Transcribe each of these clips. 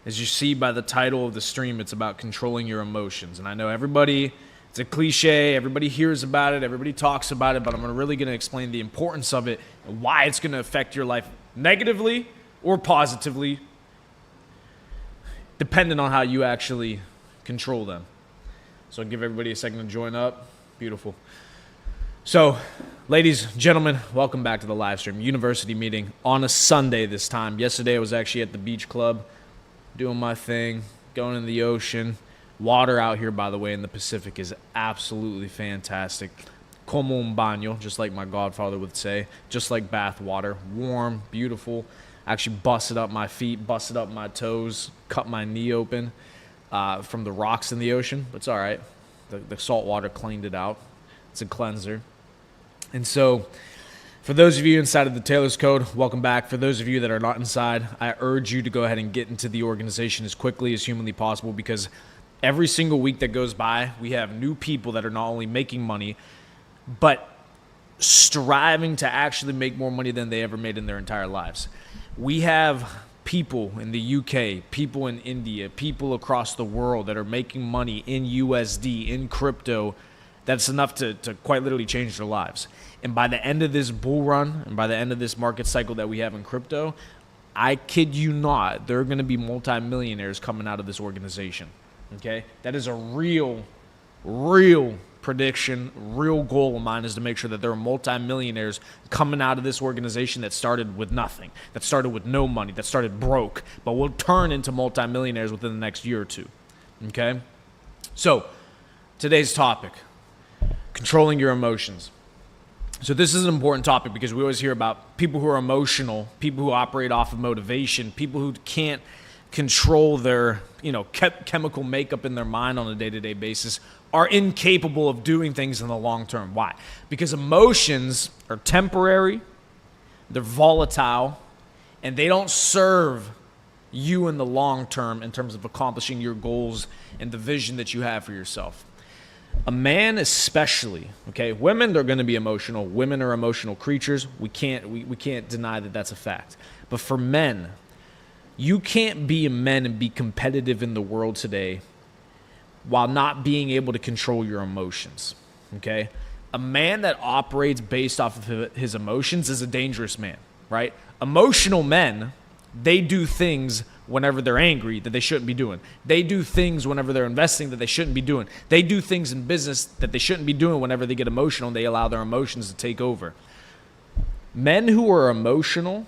As you see by the title of the stream, it's about controlling your emotions. And I know it's a cliche, everybody hears about it, everybody talks about it, but I'm really going to explain the importance of it and why it's going to affect your life negatively or positively, depending on how you actually control them. So I'll give everybody a second to join up. Beautiful. So, ladies, gentlemen, welcome back to the live stream. University meeting on a Sunday this time. Yesterday I was actually at the beach club doing my thing, going in the ocean. Water out here, by the way, in the Pacific is absolutely fantastic. Como un baño, just like my godfather would say, just like bath water. Warm, beautiful. Actually busted up my feet, busted up my toes, cut my knee open from the rocks in the ocean. But it's all right. The salt water cleaned it out. It's a cleanser. And so, for those of you inside of the Taylor's Code, welcome back. For those of you that are not inside, I urge you to go ahead and get into the organization as quickly as humanly possible, because every single week that goes by, we have new people that are not only making money, but striving to actually make more money than they ever made in their entire lives. We have people in the UK, people in India, people across the world that are making money in USD, in crypto, that's enough to quite literally change their lives. And by the end of this bull run, and by the end of this market cycle that we have in crypto, I kid you not, there are going to be multimillionaires coming out of this organization. Okay? That is a real prediction, real goal of mine, is to make sure that there are multimillionaires coming out of this organization that started with nothing, that started with no money, that started broke, but will turn into multimillionaires within the next year or two. Okay? So, today's topic, controlling your emotions. So this is an important topic because we always hear about people who are emotional, people who operate off of motivation, people who can't control their, chemical makeup in their mind on a day-to-day basis, are incapable of doing things in the long term. Why? Because emotions are temporary, they're volatile, and they don't serve you in the long term in terms of accomplishing your goals and the vision that you have for yourself. A man especially, okay, women, they're going to be emotional. Women are emotional creatures. We can't deny that that's a fact. But for men, you can't be a man and be competitive in the world today while not being able to control your emotions, okay? A man that operates based off of his emotions is a dangerous man, right? Emotional men, they do things whenever they're angry that they shouldn't be doing. They do things whenever they're investing that they shouldn't be doing. They do things in business that they shouldn't be doing whenever they get emotional and they allow their emotions to take over. Men who are emotional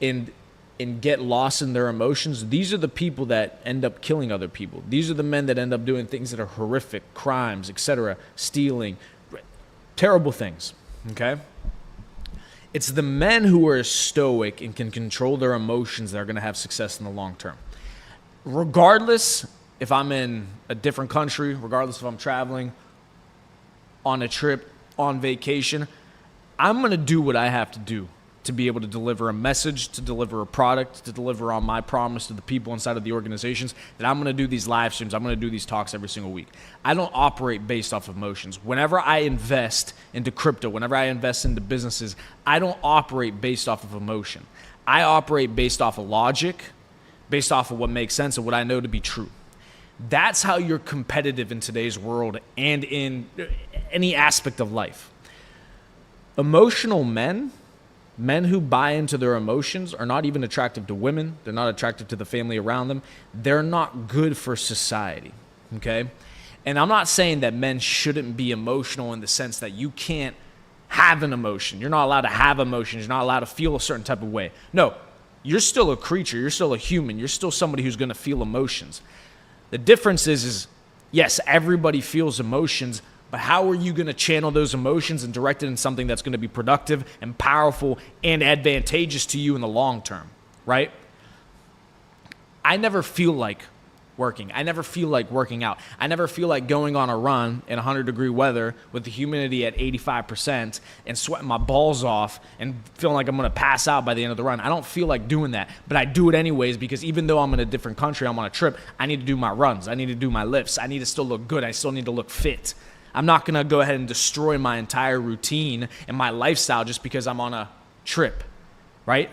and get lost in their emotions, these are the people that end up killing other people. These are the men that end up doing things that are horrific, crimes, etc., stealing, terrible things, okay? It's the men who are stoic and can control their emotions that are going to have success in the long term. Regardless if I'm in a different country, regardless if I'm traveling, on a trip, on vacation, I'm going to do what I have to do to be able to deliver a message, to deliver a product, to deliver on my promise to the people inside of the organizations, that I'm going to do these live streams, I'm going to do these talks every single week. I don't operate based off emotions. Whenever I invest into crypto, whenever I invest into businesses, I don't operate based off of emotion. I operate based off of logic, based off of what makes sense and what I know to be true. That's how you're competitive in today's world and in any aspect of life. Emotional men who buy into their emotions are not even attractive to women. They're not attractive to the family around them. They're not good for society, okay? And I'm not saying that men shouldn't be emotional in the sense that you can't have an emotion. You're not allowed to have emotions. You're not allowed to feel a certain type of way. No, you're still a creature. You're still a human. You're still somebody who's going to feel emotions. The difference is yes, everybody feels emotions, but how are you going to channel those emotions and direct it in something that's going to be productive and powerful and advantageous to you in the long term, right? I never feel like working. I never feel like working out. I never feel like going on a run in 100-degree weather with the humidity at 85% and sweating my balls off and feeling like I'm going to pass out by the end of the run. I don't feel like doing that, but I do it anyways because even though I'm in a different country, I'm on a trip, I need to do my runs. I need to do my lifts. I need to still look good. I still need to look fit. I'm not going to go ahead and destroy my entire routine and my lifestyle just because I'm on a trip, right?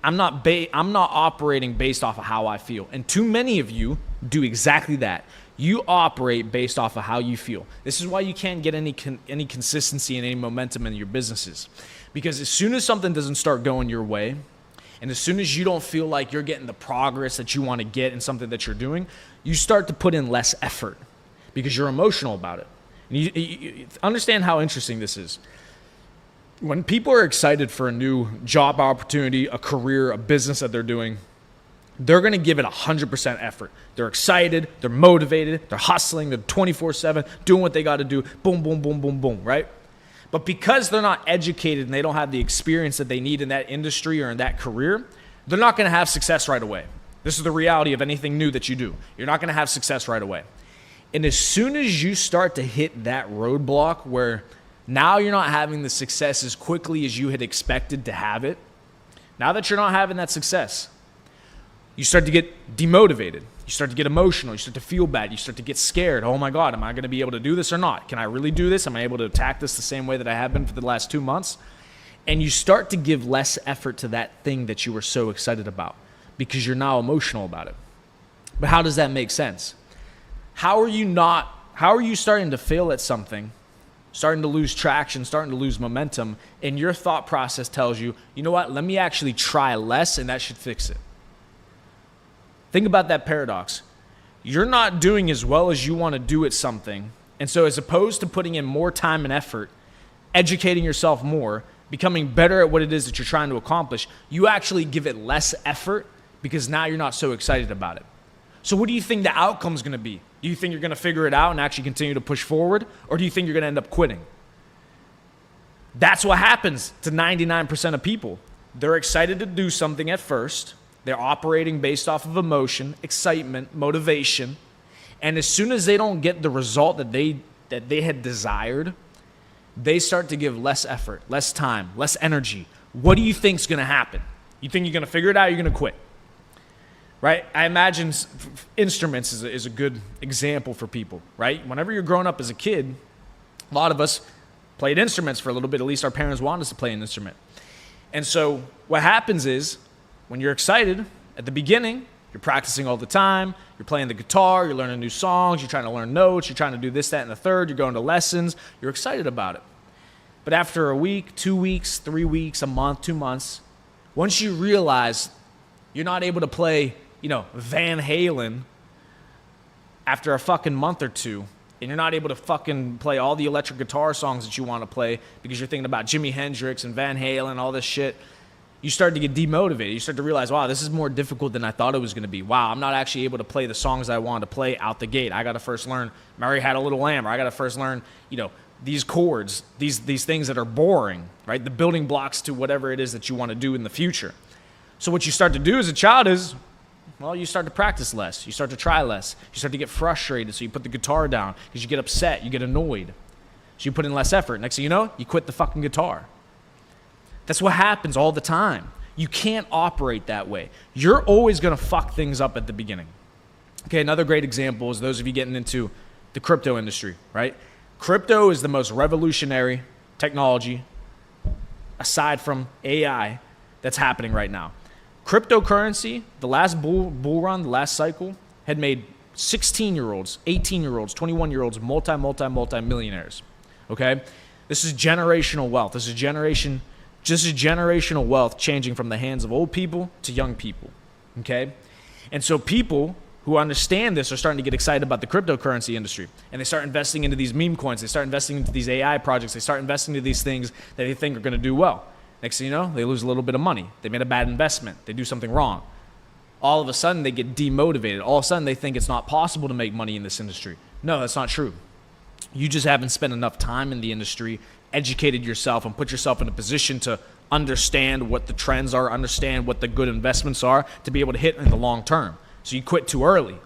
I'm not operating based off of how I feel. And too many of you do exactly that. You operate based off of how you feel. This is why you can't get any consistency and any momentum in your businesses. Because as soon as something doesn't start going your way, and as soon as you don't feel like you're getting the progress that you want to get in something that you're doing, you start to put in less effort because you're emotional about it. And you understand how interesting this is. When people are excited for a new job opportunity, a career, a business that they're doing, they're going to give it 100% effort. They're excited, they're motivated, they're hustling, they're 24/7, doing what they got to do, boom, boom, boom, boom, boom, right? But because they're not educated and they don't have the experience that they need in that industry or in that career, they're not going to have success right away. This is the reality of anything new that you do. You're not going to have success right away. And as soon as you start to hit that roadblock where now you're not having the success as quickly as you had expected to have it, now that you're not having that success, you start to get demotivated. You start to get emotional. You start to feel bad. You start to get scared. Oh my God, am I going to be able to do this or not? Can I really do this? Am I able to attack this the same way that I have been for the last 2 months? And you start to give less effort to that thing that you were so excited about because you're now emotional about it. But how does that make sense? How are you starting to fail at something, starting to lose traction, starting to lose momentum, and your thought process tells you, you know what, let me actually try less and that should fix it. Think about that paradox. You're not doing as well as you want to do at something, and so as opposed to putting in more time and effort, educating yourself more, becoming better at what it is that you're trying to accomplish, you actually give it less effort because now you're not so excited about it. So what do you think the outcome is going to be? Do you think you're going to figure it out and actually continue to push forward? Or do you think you're going to end up quitting? That's what happens to 99% of people. They're excited to do something at first. They're operating based off of emotion, excitement, motivation. And as soon as they don't get the result that they had desired, they start to give less effort, less time, less energy. What do you think is going to happen? You think you're going to figure it out or you're going to quit? Right? I imagine instruments is a good example for people, right? Whenever you're growing up as a kid, a lot of us played instruments for a little bit. At least our parents wanted us to play an instrument. And so what happens is when you're excited at the beginning, you're practicing all the time, you're playing the guitar, you're learning new songs, you're trying to learn notes, you're trying to do this, that, and the third, you're going to lessons, you're excited about it. But after a week, 2 weeks, 3 weeks, a month, 2 months, once you realize you're not able to play Van Halen after a fucking month or two, and you're not able to fucking play all the electric guitar songs that you want to play because you're thinking about Jimi Hendrix and Van Halen, all this shit, you start to get demotivated. You start to realize, wow, this is more difficult than I thought it was going to be. Wow, I'm not actually able to play the songs I wanted to play out the gate. I got to first learn Mary Had a Little Lamb, or I got to first learn, these chords, these things that are boring, right? The building blocks to whatever it is that you want to do in the future. So what you start to do as a child is, well, you start to practice less. You start to try less. You start to get frustrated, so you put the guitar down because you get upset, you get annoyed. So you put in less effort. Next thing you know, you quit the fucking guitar. That's what happens all the time. You can't operate that way. You're always going to fuck things up at the beginning. Okay, another great example is those of you getting into the crypto industry, right? Crypto is the most revolutionary technology, aside from AI, that's happening right now. Cryptocurrency, the last bull run, the last cycle, had made 16-year-olds, 18-year-olds, 21-year-olds multi-millionaires, okay? This is generational wealth. This is generational wealth changing from the hands of old people to young people, okay? And so people who understand this are starting to get excited about the cryptocurrency industry, and they start investing into these meme coins. They start investing into these AI projects. They start investing into these things that they think are going to do well. Next thing you know, they lose a little bit of money. They made a bad investment. They do something wrong. All of a sudden, they get demotivated. All of a sudden, they think it's not possible to make money in this industry. No, that's not true. You just haven't spent enough time in the industry, educated yourself, and put yourself in a position to understand what the trends are, understand what the good investments are to be able to hit in the long term. So you quit too early.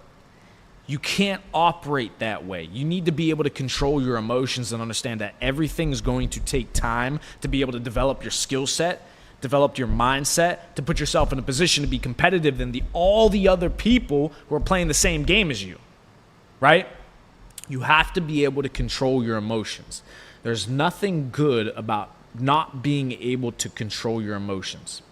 You can't operate that way. You need to be able to control your emotions and understand that everything's going to take time to be able to develop your skill set, develop your mindset, to put yourself in a position to be competitive than all the other people who are playing the same game as you, right? You have to be able to control your emotions. There's nothing good about not being able to control your emotions.